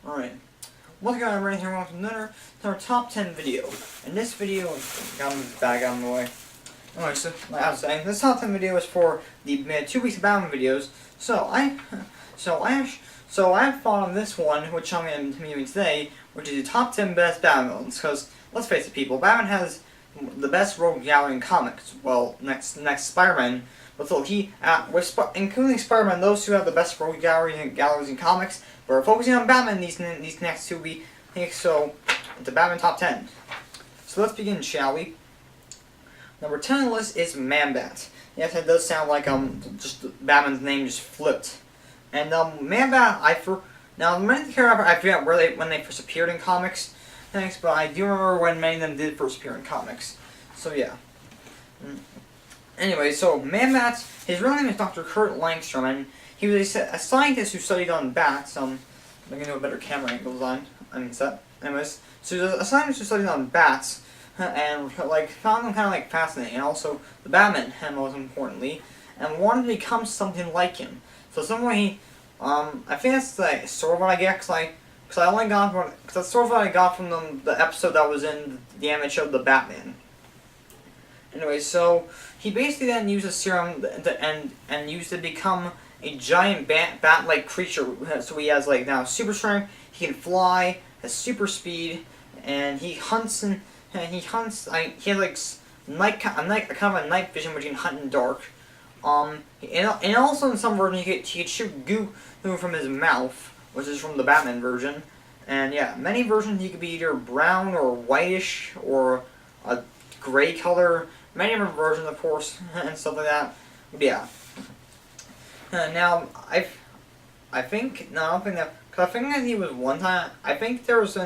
Alright. What's going on, right here? Welcome to our top 10 video. In this video, got the bag out of the way. Alright, so like I was saying, this top 10 video is for the 2 weeks of Batman videos. So I have thought on this one, which I'm going to be doing today, which is the top 10 best Batman villains. Because let's face it, people, Batman has the best rogue gallery in comics. Well, next Spider-Man. But so including Spider-Man, those two have the best rogue galleries in comics. But we're focusing on Batman these next 2 weeks. So it's a Batman top 10. So let's begin, shall we? Number 10 on the list is Man-Bat. Yes, it does sound like just Batman's name just flipped. And Man-Bat, now many of the characters I forget when they first appeared in comics. Thanks, but I do remember when many of them did first appear in comics. So yeah. Anyway, so Man-Bat, his real name is Dr. Kurt Langstrom, and he was a scientist who studied on bats. I'm gonna do a better camera angle design. Anyways, so he was a scientist who studied on bats, and found them kind of fascinating, and also the Batman, most importantly, and wanted to become something like him. So someway, I think that's sort of what I get, because that's sort of what I got from the episode that was in the animated show, The Batman. Anyway, so he basically then used a serum and used to become a giant bat-like creature. So he has now super strength. He can fly, has super speed, and he hunts he has kind of a night vision, which he can hunt in dark. And also in some versions he could shoot goo from his mouth, which is from the Batman version. And yeah, many versions he could be either brown or whitish or a gray color. Many different versions, of course, and stuff like that. But yeah. Now, I think that he was one time. I think there was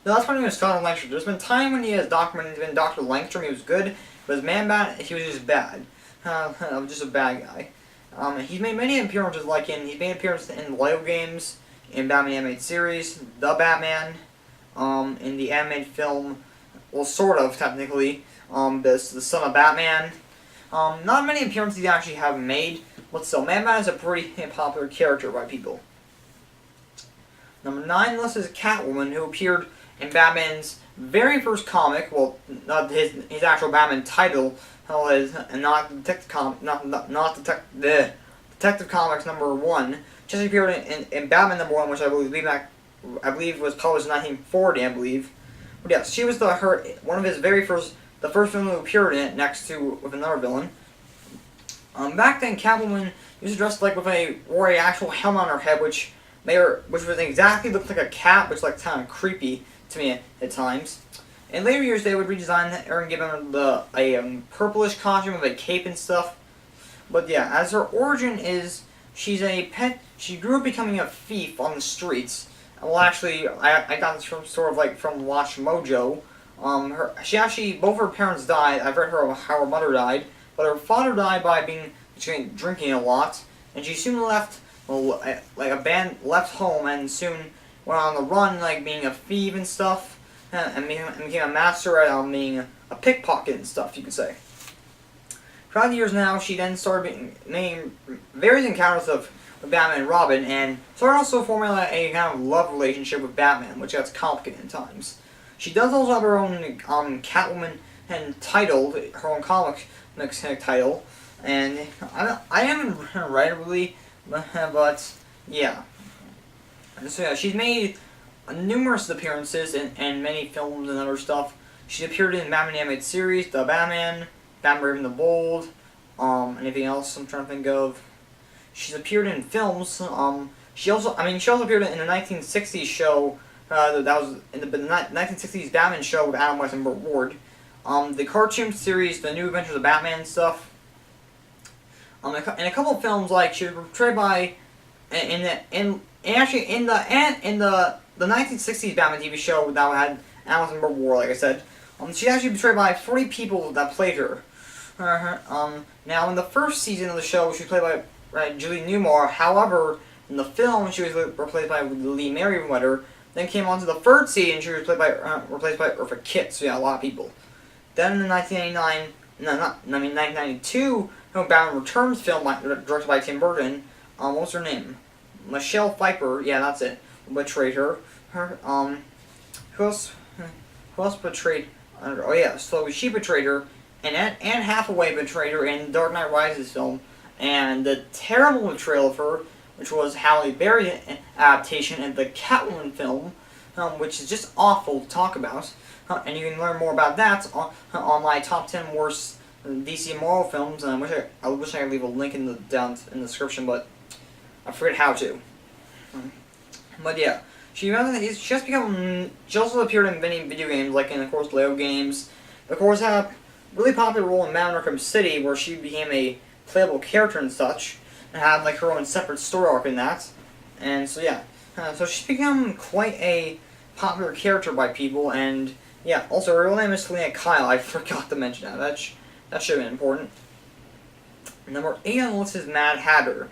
that's when he was Dr. Langstrom. There's been time when he has been Dr. Langstrom. He was good, but as Man-Bat, he was just bad. Just a bad guy. He's made many appearances he's made appearances in Lego games, in Batman animated series, The Batman, in the animated film, well, sort of, technically, the Son of Batman. Not many appearances he actually have made, but still, Man-Bat is a pretty popular character by people. Number 9 on the list is Catwoman, who appeared in Batman's very first comic. Well, not his actual Batman title, not Detective Comics number 1. Just appeared in Batman number 1, which I believe was published in 1940, I believe. But yeah, she was one of his the first villain who appeared in it, with another villain. Back then, Catwoman used to dress wore a actual helmet on her head, which looked like a cat, which kind of creepy to me at times. In later years, they would redesign her and give her a purplish costume with a cape and stuff. But yeah, as her origin is, she grew up becoming a thief on the streets. Well, actually, I got this from from Watch Mojo. Both her parents died. I've read how her mother died, but her father died by drinking a lot, and she soon left home and soon went on the run, being a thief and stuff, and became a master at being a pickpocket and stuff, you could say. Throughout the years now, she then started making various encounters with Batman and Robin, and started also forming a kind of love relationship with Batman, which gets complicated at times. She does also have her own Catwoman and title, her own comic title, and I haven't read it really, but yeah. So yeah, she's made numerous appearances in many films and other stuff. She appeared in Batman animated series, The Batman, Batman Brave and the Bold, anything else I'm trying to think of. She's appeared in films. She also appeared in the 1960s show. That was in the 1960s Batman show with Adam West and Burt Ward. The cartoon series, The New Adventures of Batman and stuff. In a couple of films, she was portrayed by in the 1960s Batman TV show that had Adam West and Burt Ward, like I said. She's actually portrayed by 40 people that played her. Now, in the first season of the show, she was played by Julie Newmar. However, in the film, she was replaced by Lee Merriweather. Then came on to the third season, she was replaced by Eartha Kitt. So yeah, a lot of people. Then in 1992, Batman Returns film directed by Tim Burton. What was her name? Michelle Pfeiffer, yeah, that's it, betrayed her. Who else? Who else betrayed? Oh yeah, so she betrayed her, and Anne Hathaway betrayed her in Dark Knight Rises film, and the terrible betrayal of her, which was Halle Berry adaptation in the Catwoman film, which is just awful to talk about. And you can learn more about that on my top 10 worst DC Marvel films. And I wish I could leave a link down in the description, but I forget how to. But yeah, she also appeared in many video games, like in, of course, Lego games. Of course, had a really popular role in Mount Arkham City, where she became a playable character and such, and had like her own separate story arc in that. And so yeah, so she's become quite a popular character by people. And yeah, also her real name is Selena Kyle. I forgot to mention that. That should have been important. Number 8 on the list is Mad Hatter.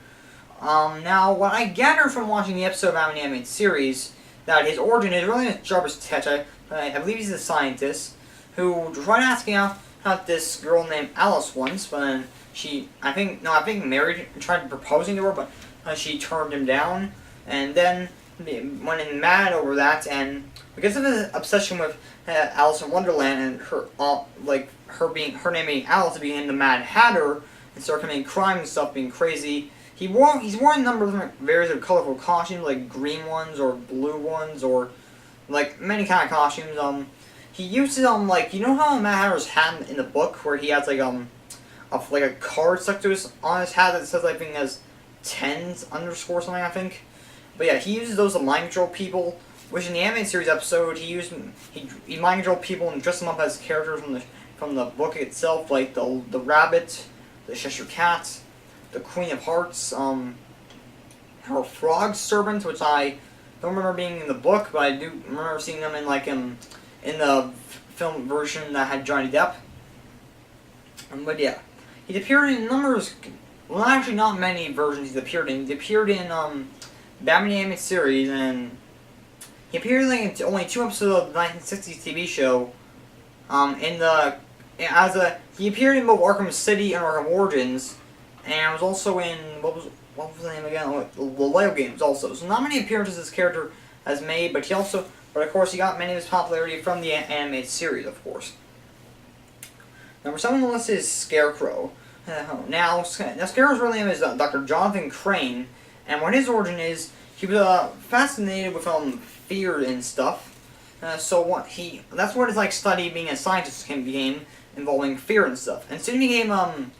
Now, what I gather from watching the episode of Batman the Animated Series, that his origin is really Jarvis Tetch. I believe he's a scientist who tried asking out this girl named Alice once, but then I think married, tried proposing to her, but she turned him down, and then went in mad over that, and because of his obsession with Alice in Wonderland and her name being Alice, became the Mad Hatter, and started committing crimes and stuff, being crazy. He's worn a number of different various of colorful costumes, like green ones or blue ones, or like many kind of costumes. He uses like, you know how Mad Hatter's hat in the book, where he has like a card stuck to on his hat that says I think has tens underscore something, I think. But yeah, he uses those to mind control people, which in the animated series episode he mind controlled people and dressed them up as characters from the book itself, like the rabbit, the Cheshire Cat, the Queen of Hearts, her frog servant, which I don't remember being in the book, but I do remember seeing them in the film version that had Johnny Depp. But yeah, he's appeared in numbers. Well, actually, not many versions he's appeared in. He appeared in Batman the Animated Series, and he appeared in only 2 episodes of the 1960s TV show. He appeared in both Arkham City and Arkham Origins, and was also in what was the name again? The Lego games also. So not many appearances this character has made, but of course he got many of his popularity from the animated series, of course. Number 7 on the list is Scarecrow. Now Scarecrow's real name is Dr. Jonathan Crane, and what his origin is, he was fascinated with fear and stuff. That's what his study being a scientist became, involving fear and stuff. And soon he became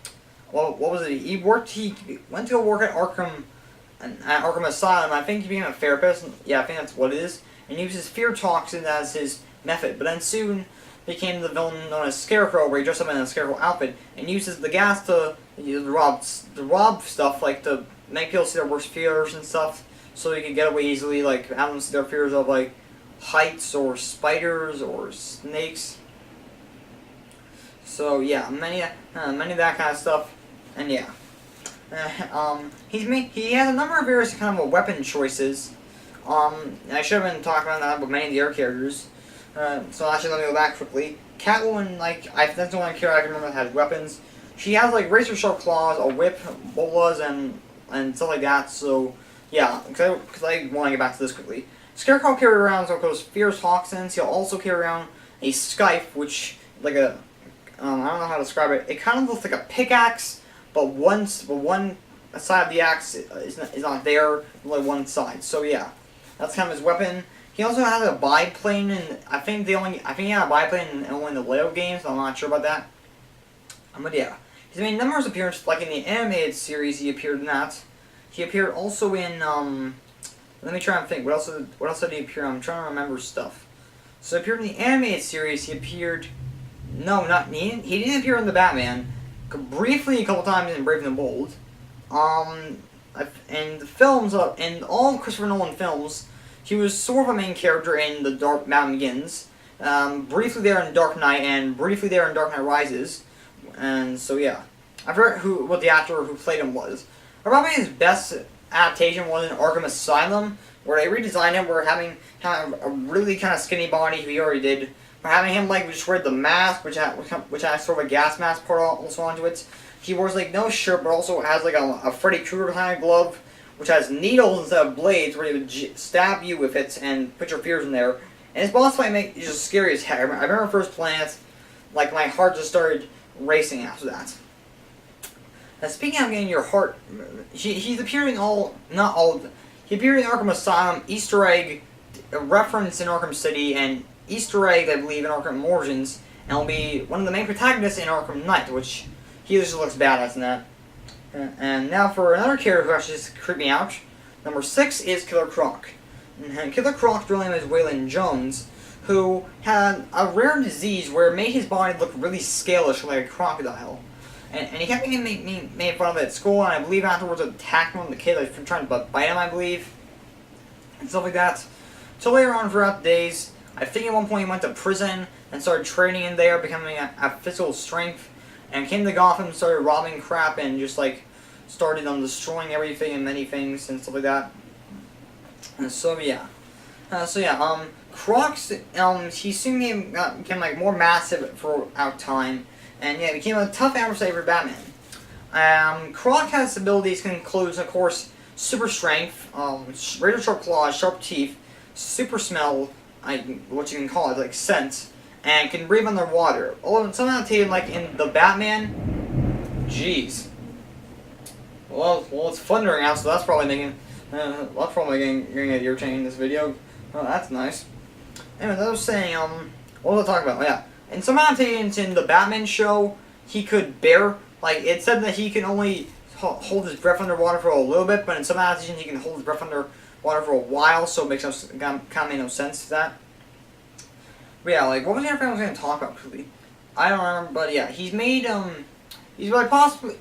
what was it? He went to go work at Arkham Asylum. I think he became a therapist. Yeah, I think that's what it is. And he uses fear toxin as his method. But then soon became the villain known as Scarecrow, where he dressed up in a Scarecrow outfit and uses the gas to rob stuff, like to make people see their worst fears and stuff, so he can get away easily, like have them see their fears of like heights or spiders or snakes. So yeah, many of that kind of stuff, and yeah, he has a number of various kind of weapon choices. I should have been talking about that with many of the other characters. So actually, let me go back quickly. Catwoman, that's the only character I can remember that has weapons. She has razor sharp claws, a whip, bolas, and stuff like that. So yeah, because I want to get back to this quickly. Scarecrow carries around those fierce toxins. He'll also carry around a scythe, which I don't know how to describe it. It kind of looks like a pickaxe, but one side of the axe is not there, only one side. So yeah, that's kind of his weapon. He also has a biplane, and I think he had a biplane in only the Lego games, so I'm not sure about that. But yeah, he's made numerous appearances, like in the animated series. He appeared in that. He appeared also in let me try and think. What else did he appear in? I'm trying to remember stuff. So he appeared in the animated series. He appeared. No, he didn't appear in the Batman. Briefly, a couple times in Brave and the Bold. And the films, in all Christopher Nolan films, he was sort of a main character in the Batman Begins. Briefly there in Dark Knight, and briefly there in Dark Knight Rises. And so yeah, I forgot what the actor who played him was. Probably his best adaptation was in Arkham Asylum, where they redesigned him. We're having kind of a really kind of skinny body, who he already did. We're having him just wear the mask, which has sort of a gas mask part also onto it. He wears no shirt, but also has a Freddy Krueger kind of glove, which has needles instead of blades, where he would stab you with it and put your fears in there. And his boss fight is just scary as heck. I remember first playing it, like my heart just started racing after that. Now speaking of getting your heart, he's appearing not all, he appeared in Arkham Asylum, Easter egg, a reference in Arkham City, and Easter egg, I believe, in Arkham Origins, and will be one of the main protagonists in Arkham Knight, which he just looks badass in that. And now for another character who actually just creeped me out. Number 6 is Killer Croc. And Killer Croc's real name is Waylon Jones, who had a rare disease where it made his body look really scalish like a crocodile. And he kept getting made fun of it at school, and I believe afterwards attacked one of the kids, like, trying to bite him, I believe. And stuff like that. So later on throughout the days, I think at one point he went to prison and started training in there, becoming a physical strength, and came to Gotham, started robbing crap, and just like started destroying everything and many things and stuff like that. And so yeah, Croc's he soon became like more massive throughout time, and yeah, became a tough adversary for Batman. Croc has abilities that includes, of course, super strength, razor sharp claws, sharp teeth, super smell, what you can call it, like scent, and can breathe underwater. Somehow taken like in the Batman. Jeez. Well, it's thundering out, so that's probably making, getting irritating in this video. Oh, that's nice. Anyway, as I was saying, what was I talking about? Yeah, in some adaptations in the Batman show, he could bear, like, it said that he can only hold his breath underwater for a little bit, but in some adaptations he can hold his breath underwater for a while, so it makes kind of made no sense to that. But yeah, like, what was the other thing I was going to talk about, quickly? I don't remember, but yeah, he's made, he's like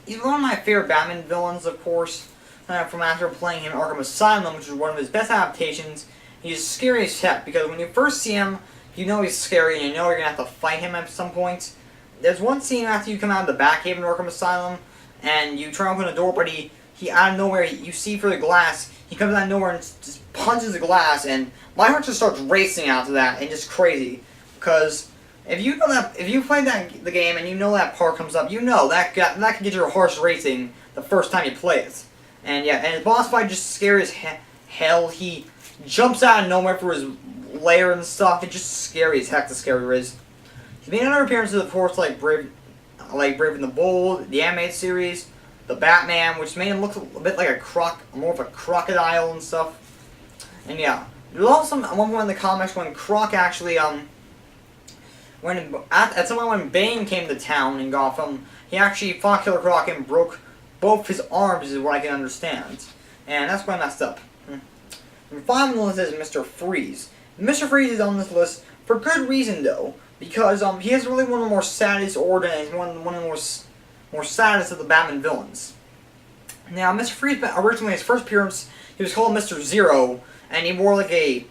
he's one of my favorite Batman villains, of course, from after playing him in Arkham Asylum, which is one of his best adaptations. He's scary as heck, because when you first see him, you know he's scary, and you know you're going to have to fight him at some point. There's one scene after you come out of the Batcave in Arkham Asylum, and you try to open the door, but he out of nowhere, you see through the glass, he comes out of nowhere and just punches the glass, and my heart just starts racing after that, and just crazy. Because if you know that, if you played the game and you know that part comes up, you know that can get your heart racing the first time you play it. And yeah, and his boss fight just scary as hell. He jumps out of nowhere for his lair and stuff. It's just scary as heck. The scary is. He's made other appearances, of course, like Brave and the Bold, the animated series, the Batman, which made him look a bit like more of a crocodile and stuff. And yeah, there's also at one point in the comics when Croc actually when Bane came to town in Gotham, he actually fought Killer Croc and broke both his arms, is what I can understand. And that's quite messed up. Number 5 on the list is Mr. Freeze. Mr. Freeze is on this list for good reason, though, because he is really one of the more saddest he's one of the more saddest of the Batman villains. Now, Mr. Freeze, originally his first appearance, he was called Mr. Zero, and he wore like a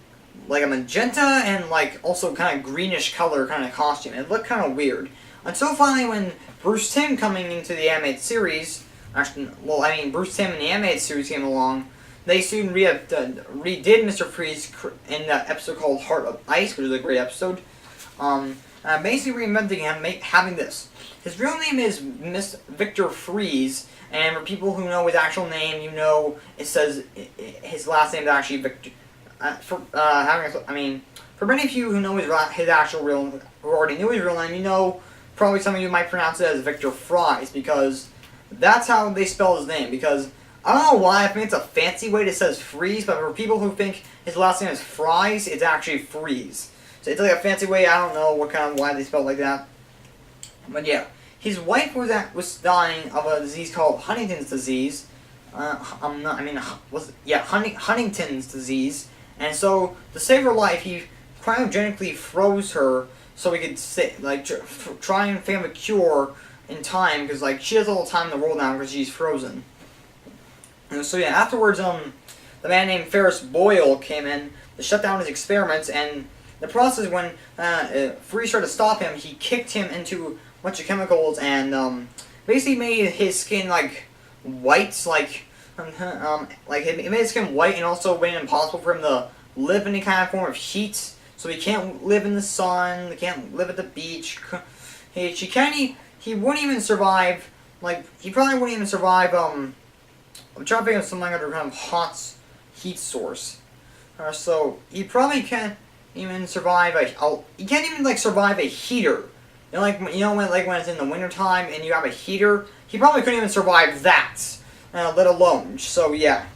magenta and like also kind of greenish color kind of costume. It looked kind of weird. Until finally when Bruce Timm coming into the animated series, Bruce Timm in the animated series came along, they soon redid Mr. Freeze in that episode called Heart of Ice, which is a great episode. Basically reinventing him, having this. His real name is Victor Freeze, and for people who know his actual name, you know it says his last name is actually Victor. For many of you who know his actual who already knew his real name, you know probably some of you might pronounce it as Victor Fries, because that's how they spell his name. Because I don't know why, I think it's a fancy way that says Freeze, but for people who think his last name is Fries, it's actually Freeze. So it's like a fancy way. I don't know why they spell it like that. But yeah, his wife was dying of a disease called Huntington's disease. Huntington's disease. And so, to save her life, he cryogenically froze her so he could try and find a cure in time, because she has all the time in the world now because she's frozen. And so yeah, afterwards, the man named Ferris Boyle came in to shut down his experiments, and the process when Freeze tried to stop him, he kicked him into a bunch of chemicals and basically made his skin white, it made his skin white, and also made it impossible for him to live in any kind of form of heat. So he can't live in the sun, he can't live at the beach. He wouldn't even survive, he probably wouldn't even survive, I'm trying to think of something other kind of heat source. So he probably can't even survive he can't even like survive a heater. When it's in the wintertime and you have a heater, he probably couldn't even survive that, let alone. So yeah.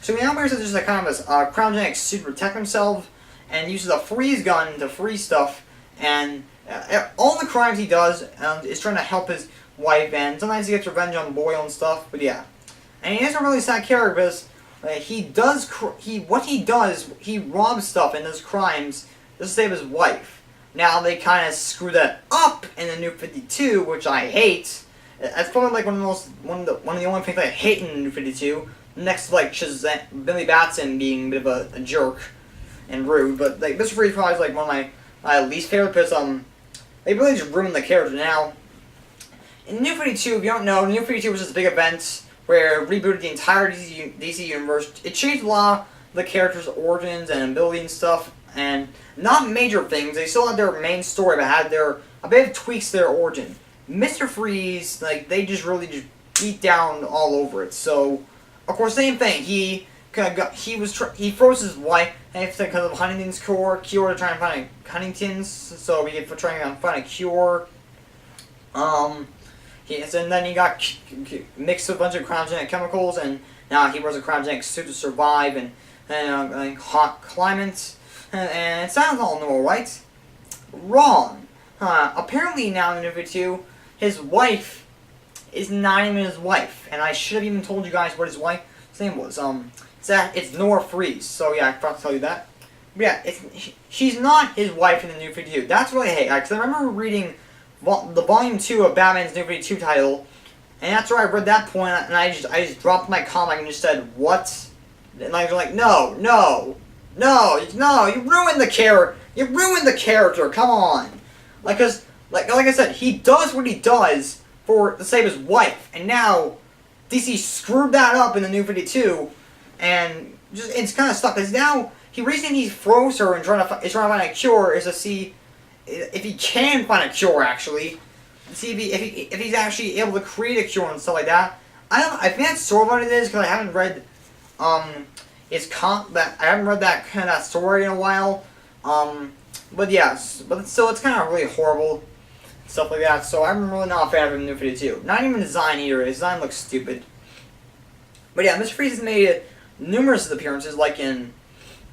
So he now wears just a kind of a cryogenic suit to protect himself, and uses a freeze gun to freeze stuff. And all the crimes he does is trying to help his wife, and sometimes he gets revenge on Boyle and stuff. But yeah, and he is a really sad character because he robs stuff and does crimes just to save his wife. Now they kind of screw that up in the New 52, which I hate. That's probably like one of the only things I hate in the New 52. Next to like Billy Batson being a bit of a jerk and rude, but like Mr. Freeze probably is like one of my least favorite because they really just ruined the character. Now in New 52, if you don't know, New 52 was this big event where it rebooted the entire DC universe. It changed a lot of the characters' origins and ability and stuff, and not major things. They still had their main story, but had a bit of tweaks to their origin. Mr. Freeze, like they just really just beat down all over it. So, of course, same thing. He froze his wife because of Huntington's cure to try and find Huntington's. So he could try and find a cure. And then he got mixed with a bunch of cryogenic chemicals, and now he wears a cryogenic suit to survive and hot climates. And it sounds all normal, right? Wrong. Apparently now in the video, his wife is not even his wife, and I should have even told you guys what his wife's name was. It's Nora Freeze. So yeah, I forgot to tell you that. But yeah, she's not his wife in the New 52. That's what I hate. Because I remember reading the volume 2 of Batman's New 52 title, and after I read that point, and I just dropped my comic and just said, what? And I was like, no, you ruined the character. You ruined the character. Come on. Like I said, he does what he does to save his wife, and now DC screwed that up in the New 52, and it's kind of stuck. Because now he recently froze her and trying to find a cure is to see if he can find a cure, actually. See if he's actually able to create a cure and stuff like that. I think that's sort of what it is, because I haven't read I haven't read that story in a while. But yes, but still, it's kind of really horrible stuff like that. So I'm really not a fan of him in New 52. Not even design either. His design looks stupid. But yeah, Mr. Freeze has made numerous appearances, like in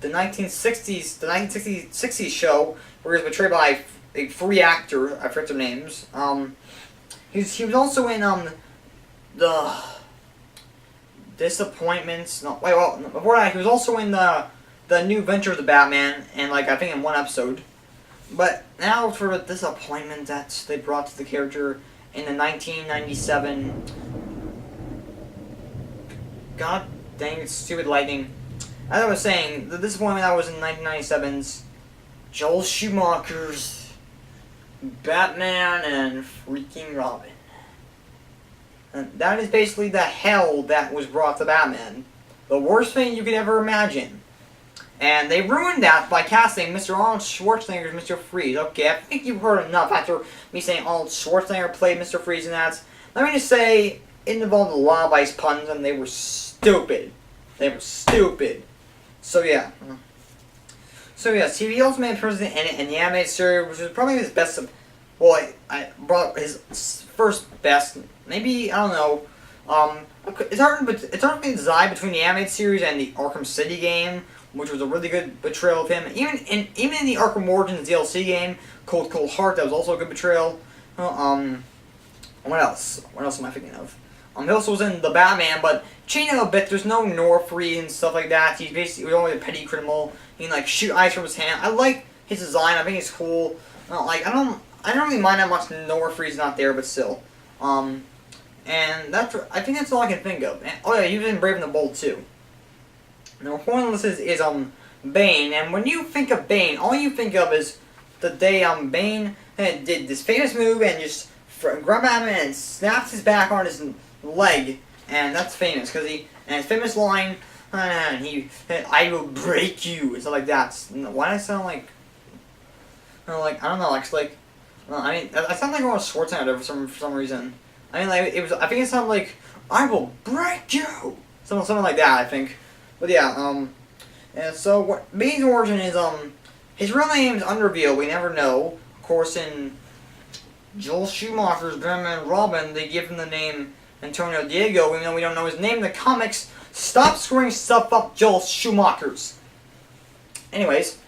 the 1960s show, where he was portrayed by a free actor. I forget their names. He was also in the Disappointments. No, wait, well, before that, he was also in the New Adventures of Batman, and I think in one episode. But now for the disappointment that they brought to the character in the 1997. God dang it, stupid lightning. As I was saying, the disappointment that was in 1997's Joel Schumacher's Batman and freaking Robin. And that is basically the hell that was brought to Batman. The worst thing you could ever imagine. And they ruined that by casting Mr. Arnold Schwarzenegger as Mr. Freeze. Okay, I think you've heard enough after me saying Arnold Schwarzenegger played Mr. Freeze and that. Let me just say, it involved a lot of ice puns and they were stupid. They were stupid. So yeah. So yes, he also made a person in the animated series, which was probably his best. Well, I brought his first best. Maybe, I don't know. It's hard to decide between the animated series and the Arkham City game, which was a really good portrayal of him. Even in the Arkham Origins DLC game, Cold Heart, that was also a good portrayal. What else? What else am I thinking of? He also was in the Batman, but changing a bit. There's no Norfree and stuff like that. He was only a petty criminal. He can shoot ice from his hand. I like his design. I think it's cool. I don't really mind that much. Norfree's not there, but still. And I think that's all I can think of. And, oh yeah, he was in Brave and the Bold too. Now, point on this is Bane, and when you think of Bane, all you think of is the day Bane did this famous move and just grabbed him and snapped his back on his leg, and that's famous because his famous line, I will break you, and stuff like that. Why does I sound like I don't know, I sound like Arnold Schwarzenegger for some reason. I think it sounded like, I will break you. something like that, I think. But yeah, and so what Bane's origin is, his real name is unrevealed. We never know. Of course, in Joel Schumacher's Batman and Robin, they give him the name Antonio Diego, even though we don't know his name in the comics. Stop screwing stuff up, Joel Schumacher's. Anyways,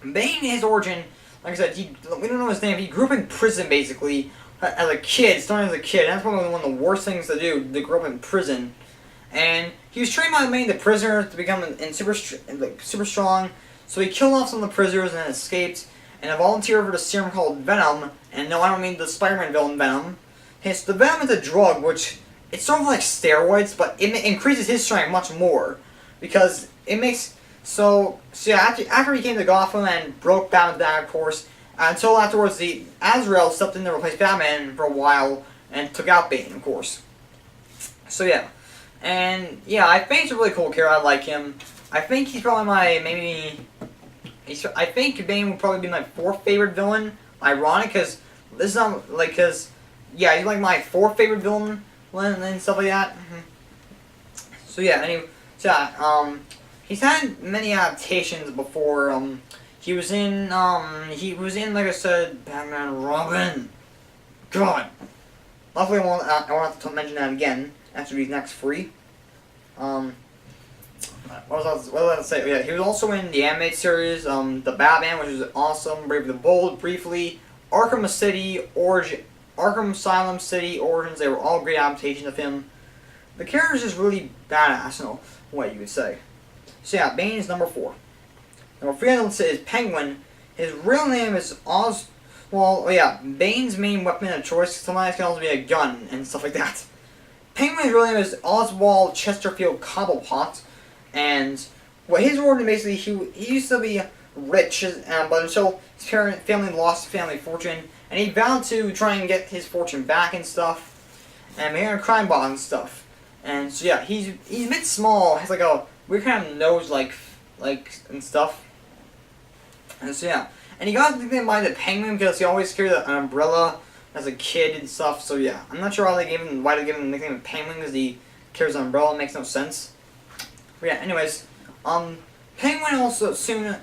Bane, his origin, like I said, we don't know his name. He grew up in prison, basically, as a kid, starting as a kid. That's probably one of the worst things to do, to grow up in prison. And he was trained by many of the prisoners to become super strong. So he killed off some of the prisoners and then escaped. And a volunteer for the serum called Venom. And no, I don't mean the Spider-Man villain Venom. The Venom is a drug, which it's sort of like steroids, but it increases his strength much more because it makes yeah. After he came to Gotham and broke Batman's back, of course, until afterwards, the Azrael stepped in to replace Batman for a while and took out Bane, of course. So yeah, and yeah, I think he's a really cool character. I like him. I think he's probably I think Bane would probably be my fourth favorite villain. Ironic, because this is not like yeah, he's like my fourth favorite villain and stuff like that. So yeah, anyway, he's had many adaptations before. He was in like I said, Batman and Robin. God, luckily I won't have to mention that again after these next three. What was I going to say? Yeah, he was also in the animated series, The Batman, which was awesome. Brave the Bold, briefly. Arkham Asylum City Origins, they were all great adaptations of him. The character is just really badass in a way, you could say. So yeah, Bane is number 4. Number 3 on the list is Penguin. His real name is Bane's main weapon of choice sometimes can also be a gun and stuff like that. Penguin's real name is Oswald Chesterfield Cobblepot. And his origin basically, he used to be rich, but until his family lost his family fortune, and he vowed to try and get his fortune back and stuff, and began a crime boss and stuff. And so yeah, he's a bit small, has like a weird kind of nose like and stuff. And so yeah, and he got the nickname by the Penguin because he always carried an umbrella as a kid and stuff. So yeah, I'm not sure why they gave him the nickname Penguin, because he carries an umbrella. It makes no sense. But yeah, anyways, Penguin also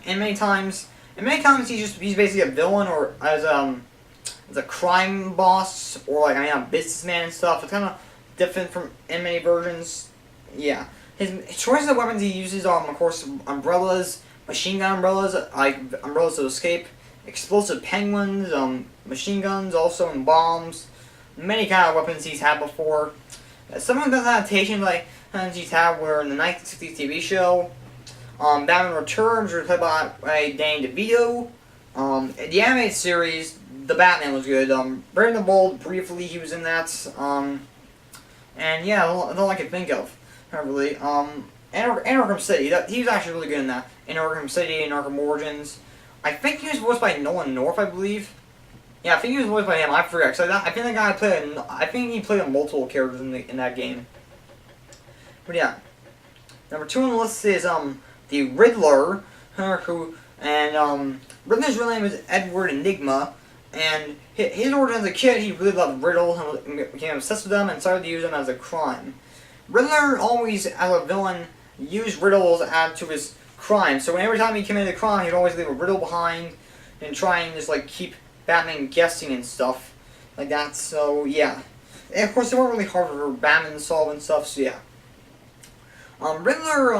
many times he's basically a villain or as a crime boss or like a businessman and stuff. It's kind of different from in many versions. Yeah, his choices of weapons he uses are of course umbrellas, machine gun umbrellas, like umbrellas to escape, explosive penguins, machine guns, also and bombs. Many kind of weapons he's had before. Some of the adaptations he's had were in the 1960s TV show, Batman Returns, which was played by Danny DeVito. The animated series, The Batman was good. Brave the Bold, briefly, he was in that. And yeah, that's all I can think of, really. And Arkham City, he was actually really good in that. In Arkham City and Arkham Origins. I think he was voiced by Nolan North, I believe. Yeah, I think he was voiced by him. I forget. I think the guy I think he played multiple characters in that game. But yeah, number 2 on the list is the Riddler, Riddler's real name is Edward Enigma, and his origin as a kid, he really loved riddles and became obsessed with them and started to use them as a crime. Riddler always, as a villain, used riddles to add to his crime. So every time he committed a crime, he'd always leave a riddle behind and try and just keep Batman guessing and stuff like that. So yeah, and of course they weren't really hard for Batman to solve and stuff. So yeah. Riddler,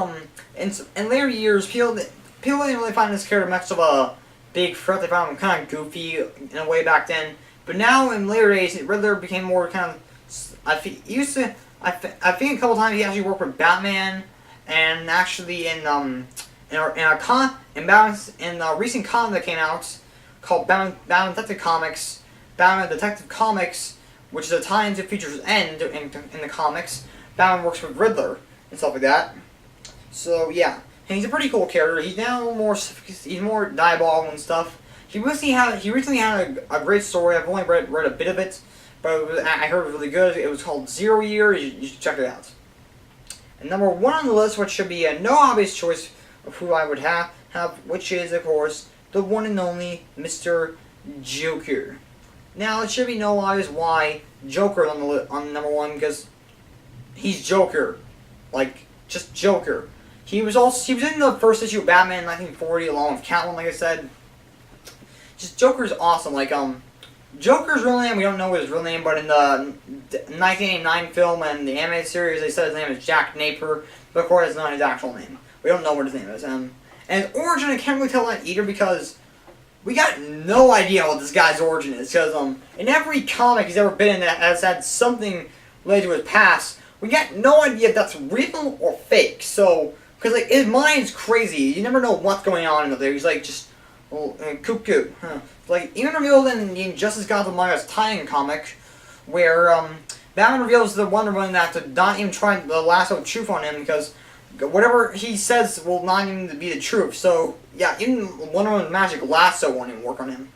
in later years, people didn't really find this character much of a big threat. They found him kind of goofy in a way back then. But now, in later days, Riddler became more kind of... I think a couple times he actually worked with Batman, and actually in a recent comic that came out called Batman Detective Comics, which is a tie-in to Future's End in the comics. Batman works with Riddler and stuff like that. So yeah, and he's a pretty cool character. He's more diabolical and stuff. He recently had a great story. I've only read a bit of it, but I heard it was really good. It was called 0 Year. You should check it out. And number 1 on the list, which should be no obvious choice of who I would have, which is of course the one and only Mr. Joker. Now it should be no obvious why Joker on number 1, because he's Joker. like just Joker. He was in the first issue of Batman in 1940 along with Catwoman, like I said. Just Joker's awesome. Like Joker's real name, we don't know his real name, but in the 1989 film and the animated series, they said his name is Jack Napier, but of course it's not his actual name. We don't know what his name is. And his origin, I can't really tell that either because we got no idea what this guy's origin is. Because in every comic he's ever been in that has had something related to his past, we got no idea if that's real or fake. So, because like his mind's crazy, you never know what's going on in there. He's like just cuckoo. Like even revealed in the Justice Gods Among Us tie-in comic, where Batman reveals the Wonder Woman that to not even try the lasso of truth on him because whatever he says will not even be the truth. So yeah, even Wonder Woman's magic lasso won't even work on him.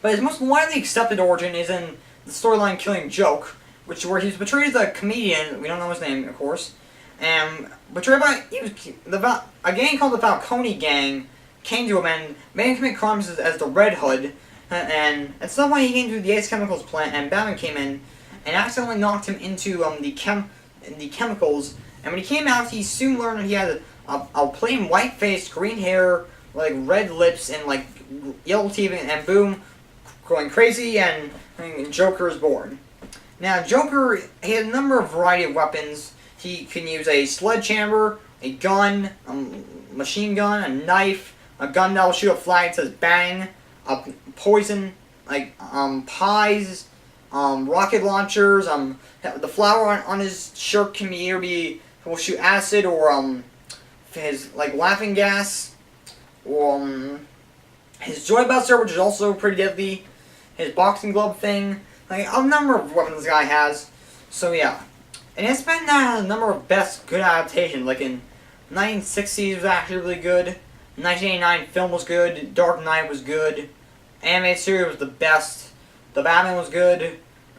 But his most widely accepted origin is in the storyline Killing Joke, where he's portrayed as a comedian. We don't know his name, of course, and portrayed by a gang called the Falcone Gang. Came to him and made him commit crimes as the Red Hood, and at some point he came to the Ace Chemicals plant, and Batman came in and accidentally knocked him into the chemicals. And when he came out, he soon learned that he had a plain white face, green hair, like red lips, and like yellow teeth, and boom, going crazy, and Joker is born. Now Joker, he has a number of variety of weapons. He can use a sledgehammer, a gun, a machine gun, a knife, a gun that will shoot a flag that says bang, a poison, like pies, rocket launchers, the flower on his shirt can either will shoot acid or his like laughing gas, or his joy buster, which is also pretty deadly, his boxing glove thing, like a number of weapons this guy has. So yeah, and it's been a number of good adaptations. Like in 1960s was actually really good. 1989 film was good. Dark Knight was good. Animated series was the best. The Batman was good.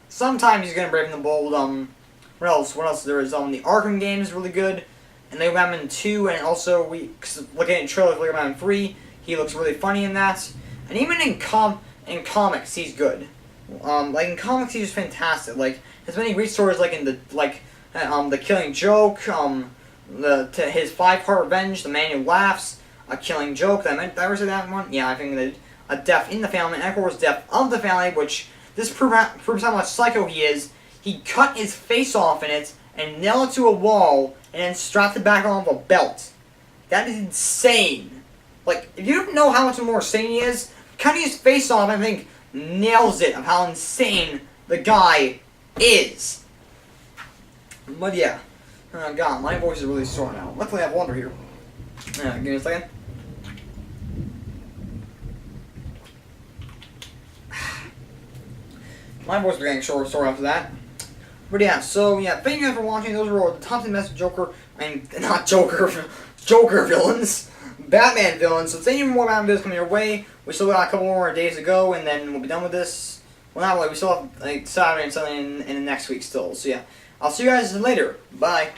Sometimes he's gonna Brave and the Bold. What else? What else? There is the Arkham games really good. And Lego Batman 2, and also looking at trailers for Lego Batman 3, he looks really funny in that. And even in comics, he's good. Like in comics, he's just fantastic. Like there's many great stories, like in the Killing Joke, his 5-part revenge, The Man Who Laughs. A Killing Joke. Did I ever say that one? Yeah, I think that a Death in the Family, and of course Death of the Family, which this proves how much psycho he is. He cut his face off in it and nailed it to a wall and then strapped it back on with a belt. That is insane. Like, if you don't know how much more insane he is, cutting his face off, I think, nails it of how insane the guy is. But yeah. Oh god, my voice is really sore now. Luckily I have water here. Give me a second. My voice was getting sore after that. But yeah, so yeah, thank you guys for watching. Those were the top 10 best Joker, not Joker, Joker villains, Batman villains. So thank you for more Batman villains coming your way. We still got a couple more days to go, and then we'll be done with this. Well, not really. We still have like Saturday and Sunday in the next week still. So yeah, I'll see you guys later. Bye.